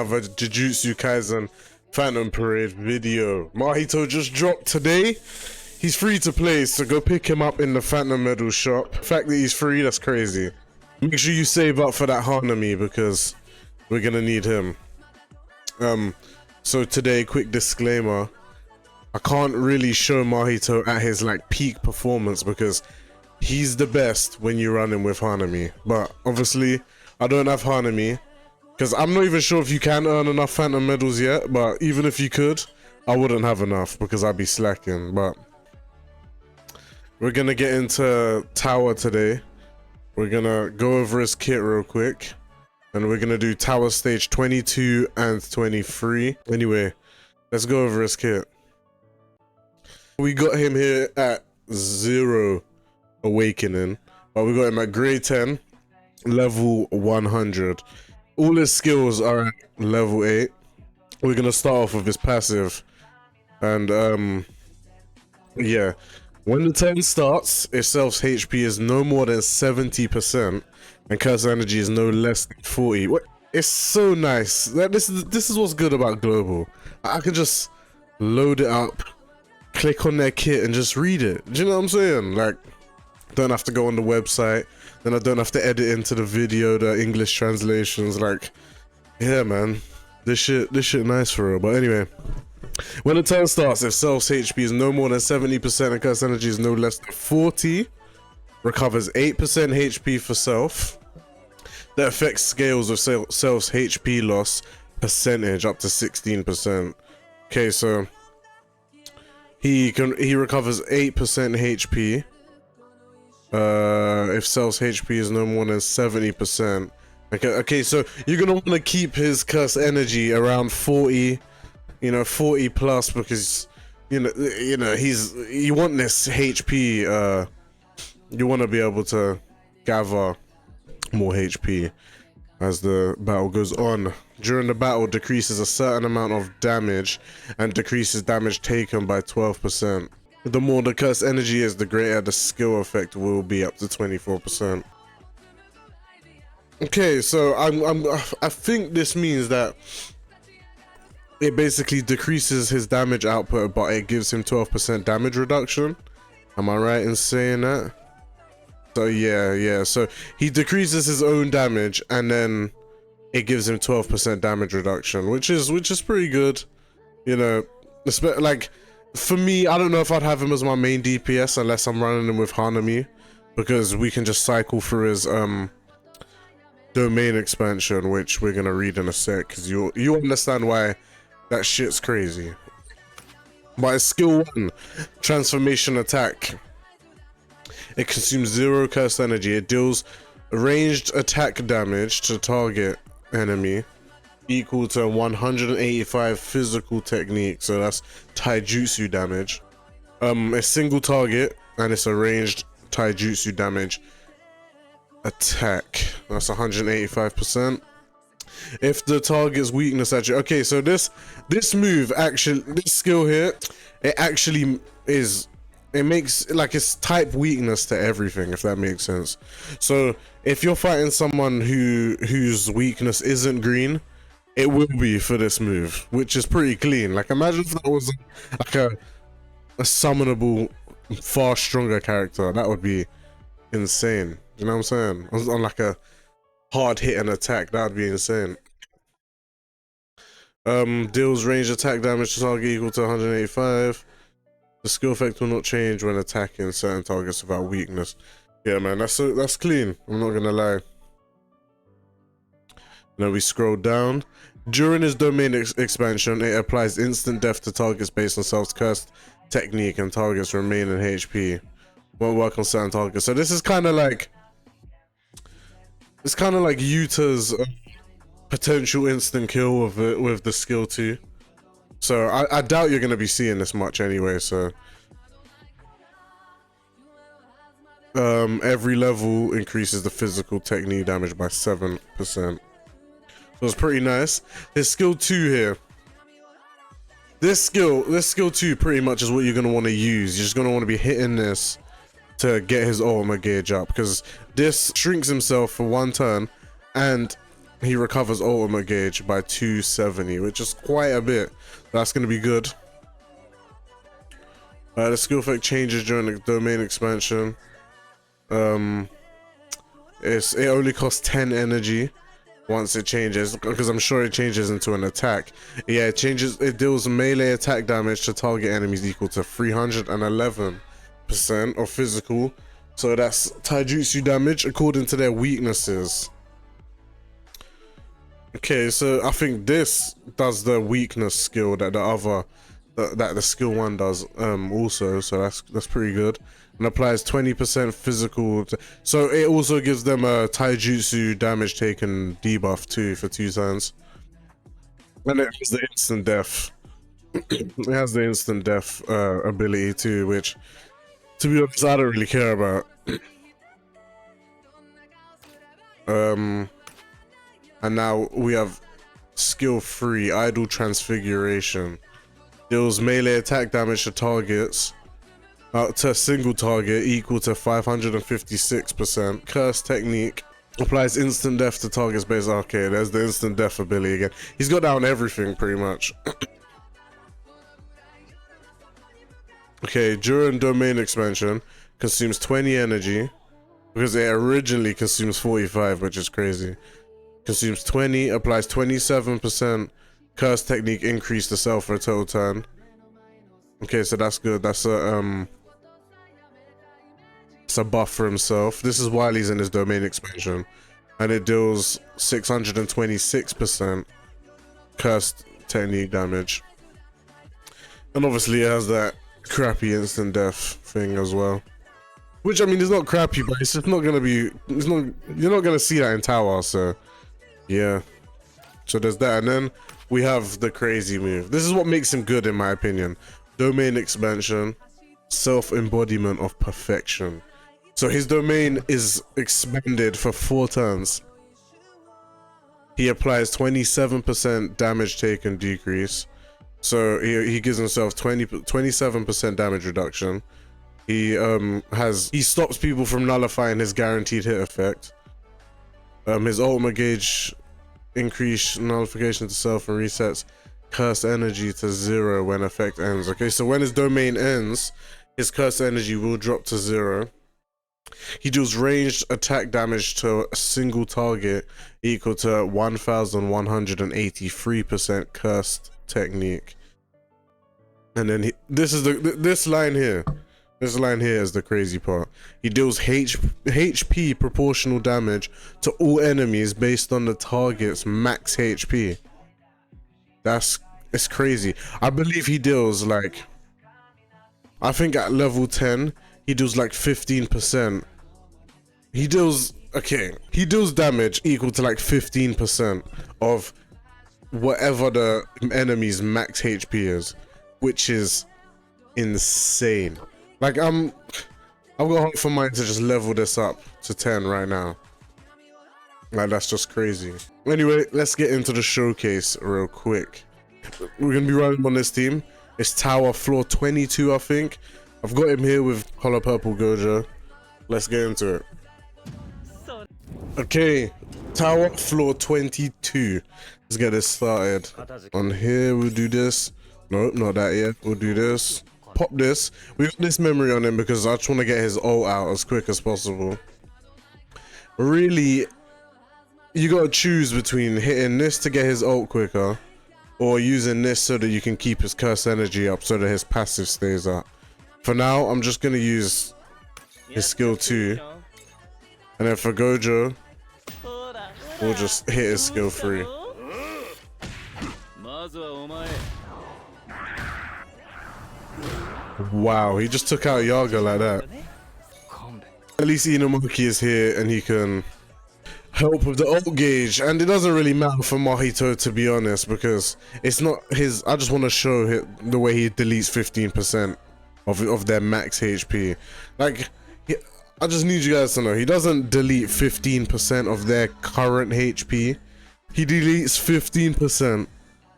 Have a Jujutsu Kaisen PhantomParade video. Mahito just dropped today. He's free to play, so go pick him up in the Phantom Medal shop. The fact that he's free, that's crazy. Make sure you save up for that Hanami because we're gonna need him. So today, quick disclaimer. I can't really show Mahito at his like peak performance because he's the best when you run him with Hanami. But obviously, I don't have Hanami. Because I'm not even sure if you can earn enough Phantom medals yet, but even if you could, I wouldn't have enough because I'd be slacking. But we're gonna get into Tower today. We're gonna go over his kit real quick, and we're gonna do Tower stage 22 and 23. Anyway, let's go over his kit. We got him here at 0 awakening, but we got him at grade 10, level 100. All his skills are at level 8. We're gonna start off with his passive, and yeah, when the 10 starts, if self's HP is no more than 70% and curse energy is no less than 40. It's so nice. This is what's good about global. I can just load it up, click on their kit, and just read it. Do you know what I'm saying? Like, don't have to go on the website. Then I don't have to edit into the video the English translations. Like, yeah, man, this shit nice for real. But anyway, when the turn starts, if self's HP is no more than 70% and curse energy is no less than 40, recovers 8% HP for self. That affects scales of self's HP loss percentage up to 16%. Okay, so he recovers 8% HP. If self's HP is no more than 70%. Okay, so you're gonna want to keep his curse energy around 40, 40 plus, because you want this HP. You want to be able to gather more HP as the battle goes on. During the battle, decreases a certain amount of damage and decreases damage taken by 12%. The more the curse energy is, the greater the skill effect will be, up to 24%. Okay, so I think this means that it basically decreases his damage output, but it gives him 12% damage reduction. Am I right in saying that? So yeah. So he decreases his own damage, and then it gives him 12% damage reduction, which is pretty good. Like, for me, I don't know if I'd have him as my main DPS unless I'm running him with Hanami, because we can just cycle through his domain expansion, which we're gonna read in a sec, because you understand why that shit's crazy. But his skill 1, transformation attack. It consumes 0 curse energy. It deals ranged attack damage to target enemy equal to 185 physical technique, so that's taijutsu damage. A single target, and it's a ranged taijutsu damage attack. That's 185%. If the target's weakness actually, okay, so this move actually, this skill here, it actually is, it makes like it's type weakness to everything, if that makes sense. So if you're fighting someone whose weakness isn't green, it will be for this move, which is pretty clean. Like, imagine if that was like a summonable, far stronger character. That would be insane. You know what I'm saying? On like a hard hit and attack, that would be insane. Deals range attack damage to target equal to 185. The skill effect will not change when attacking certain targets without weakness. Yeah, man, that's clean. I'm not gonna lie. Now we scroll down. During his domain expansion, it applies instant death to targets based on self's cursed technique, and targets remain in HP. Won't work on certain targets. So this is kind of like, it's kind of like Yuta's potential instant kill with the skill 2. So I doubt you're gonna be seeing this much anyway. So every level increases the physical technique damage by 7%. So it's pretty nice. His skill 2 here. This skill 2 pretty much is what you're gonna want to use. You're just gonna want to be hitting this to get his ultimate gauge up, because this shrinks himself for 1 turn, and he recovers ultimate gauge by 270, which is quite a bit. That's going to be good. The skill effect changes during the domain expansion. It only costs 10 energy once it changes, because I'm sure it changes into an attack. Yeah, it deals melee attack damage to target enemies equal to 311% of physical. So that's taijutsu damage according to their weaknesses. Okay, so I think this does the weakness skill that the skill 1 does also, so that's pretty good, and applies 20% physical so it also gives them a taijutsu damage taken debuff too for 2 turns, and it has the instant death. It has the instant death ability too, which, to be honest, I don't really care about. And now we have skill 3, idle transfiguration. Deals melee attack damage to targets, to a single target equal to 556%. Curse technique applies instant death to targets based. Okay, there's the instant death ability again. He's got down everything pretty much. Okay, during domain expansion, consumes 20 energy, because it originally consumes 45, which is crazy. Consumes 20, applies 27%. Curse technique increase the self for a total turn. Okay, so that's good. That's a buff for himself. This is while he's in his domain expansion, and it deals 626% curse technique damage. And obviously it has that crappy instant death thing as well, which, I mean, is not crappy, but it's just not gonna be. You're not gonna see that in Tower, so yeah. So there's that, and then we have the crazy move. This is what makes him good, in my opinion. Domain expansion, self-embodiment of perfection. So his domain is expanded for 4 turns. He applies 27% damage taken decrease. So he gives himself 27% damage reduction. He stops people from nullifying his guaranteed hit effect. His ultimate gauge increase nullification to self and resets curse energy to 0 when effect ends. Okay, so when his domain ends, his curse energy will drop to 0. He deals ranged attack damage to a single target equal to 1183% cursed technique. And then this line here is the crazy part. He deals HP proportional damage to all enemies based on the target's max HP. It's crazy. I believe he deals like, I think at level 10 he deals like 15%. He deals damage equal to like 15% of whatever the enemy's max HP is, which is insane. Like, I've got hope for mine to just level this up to 10 right now. Like, that's just crazy. Anyway, let's get into the showcase real quick. We're gonna be running on this team. It's Tower floor 22, I think. I've got him here with Color Purple Gojo. Let's get into it. Okay, Tower floor 22. Let's get this started. On here, we'll do this. Nope, not that yet. We'll do this. Pop this. We got this memory on him because I just want to get his ult out as quick as possible. Really, you gotta choose between hitting this to get his ult quicker, or using this so that you can keep his curse energy up so that his passive stays up. For now, I'm just gonna use his skill 2, and then for Gojo, we'll just hit his skill 3. Wow, he just took out Yaga like that. At least Inumaki is here and he can help with the ult gauge, and it doesn't really matter for Mahito, to be honest, because it's not his. I just want to show the way he deletes 15% of their max HP. Like, I just need you guys to know, he doesn't delete 15% of their current HP. He deletes 15%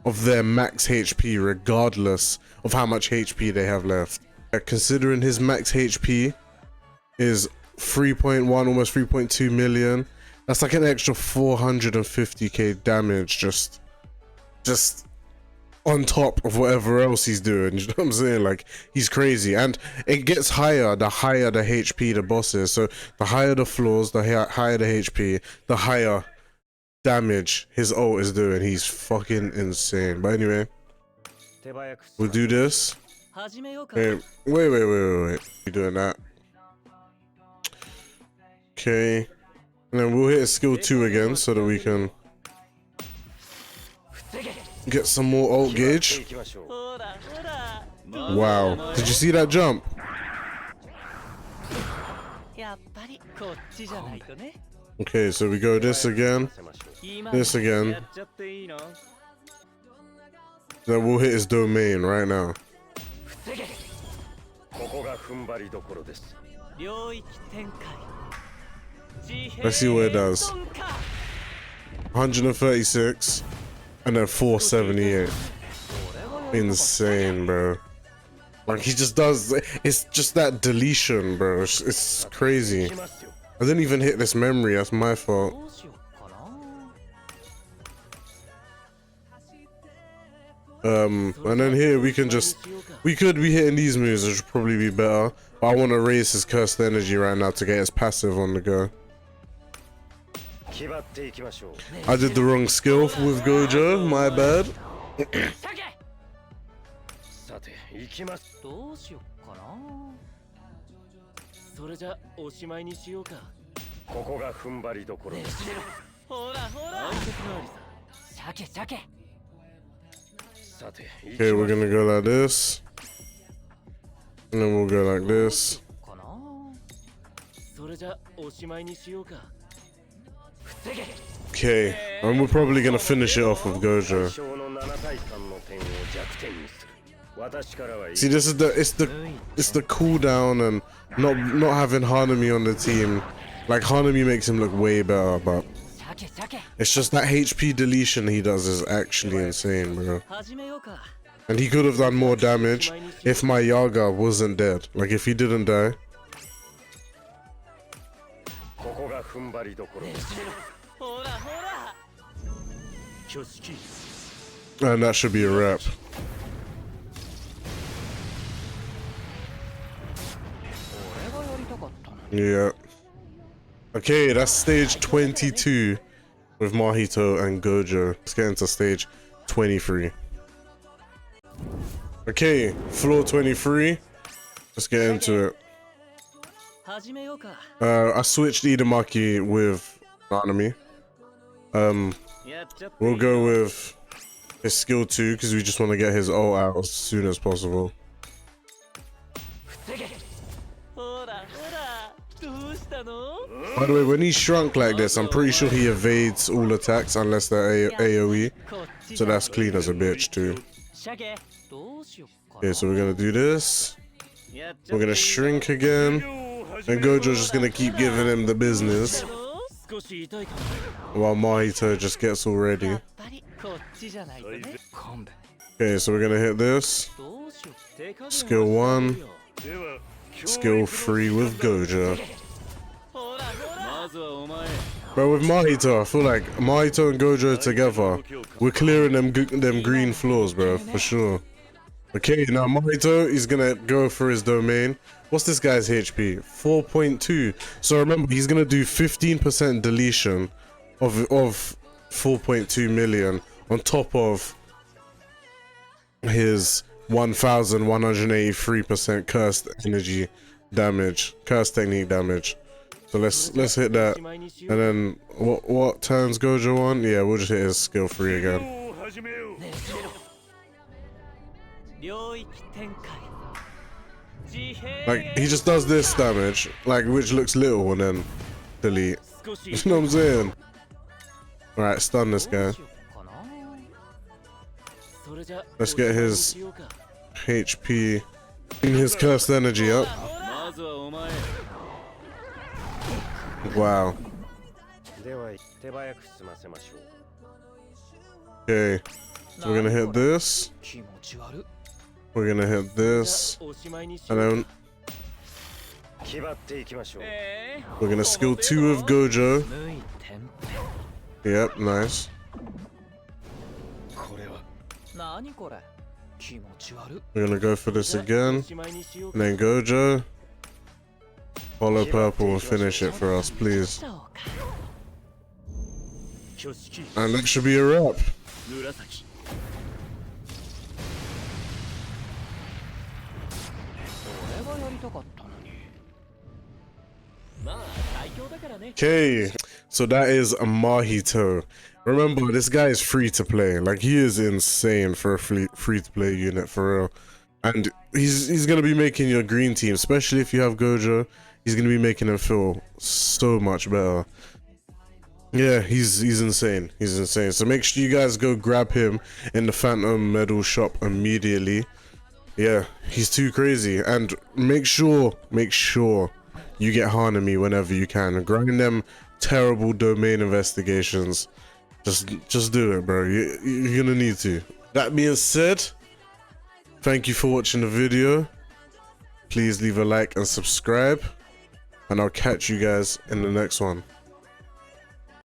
of their max HP regardless of how much HP they have left. Considering his max HP is 3.1, almost 3.2 million, That's like an extra 450k damage just on top of whatever else he's doing. You know what I'm saying? Like, he's crazy. And it gets higher the HP the boss is. So the higher the floors, the higher the HP, the higher damage his ult is doing. He's fucking insane. But anyway, we'll do this. Hey, wait. You're doing that. Okay. And then we'll hit skill 2 again so that we can get some more ult gauge. Wow. Did you see that jump? Okay, so we go this again. This again. Then we'll hit his domain right now. Let's see what it does. 136 and then 478. Insane, bro. Like, he just does, it's just that deletion, bro. It's crazy. I didn't even hit this memory, that's my fault. And then here we can just, we could be hitting these moves, which would probably be better. But I want to raise his cursed energy right now to get his passive on the go. I did the wrong skill with Gojo, my bad. Okay, we're gonna go like this. And then we'll go like this. Okay, and we're probably gonna finish it off with Gojo. See, this is it's the cooldown and not having Hanami on the team. Like, Hanami makes him look way better, but it's just that HP deletion he does is actually insane, bro. And he could have done more damage if my Yaga wasn't dead. Like, if he didn't die. And that should be a wrap. Yeah. Okay, that's stage 22 with Mahito and Gojo. Let's get into stage 23. Okay, floor 23. Let's get into it. I switched Idamaki with Hanami. We'll go with his skill 2 because we just want to get his ult out as soon as possible. By the way, when he's shrunk like this, I'm pretty sure he evades all attacks unless they're AoE. So that's clean as a bitch too. Okay, so we're gonna do this. We're gonna shrink again. And Gojo's just gonna keep giving him the business while Mahito just gets all ready. Okay, so we're gonna hit this. Skill 1. Skill 3 with Gojo. But with Mahito, I feel like Mahito and Gojo together, we're clearing them green floors, bro, for sure. Okay, now Mahito is gonna go for his domain. What's this guy's HP? 4.2. So remember, he's gonna do 15% deletion of 4.2 million on top of his 1,183% cursed energy damage, cursed technique damage. So let's hit that. And then what turns Gojo on? Yeah, we'll just hit his skill 3 again. Like, he just does this damage, like, which looks little, and then delete. You know what I'm saying? Alright, stun this guy. Let's get his HP, his cursed energy up. Wow. Okay, so we're gonna hit this. We're gonna hit this. And then We're gonna skill 2 of Gojo. Yep, nice. We're gonna go for this again. And then Gojo. Follow purple and finish it for us, please. And that should be a wrap. Okay, so that is a Mahito. Remember, this guy is free to play. Like, he is insane for a free to play unit, for real. And he's gonna be making your green team, especially if you have Gojo. He's gonna be making him feel so much better. Yeah, he's insane. He's insane. So make sure you guys go grab him in the Phantom Medal shop immediately. Yeah, he's too crazy. And make sure you get Hanami whenever you can and grind them terrible domain investigations. Just do it, bro. You're gonna need to. That being said, thank you for watching the video. Please leave a like and subscribe, and I'll catch you guys in the next one.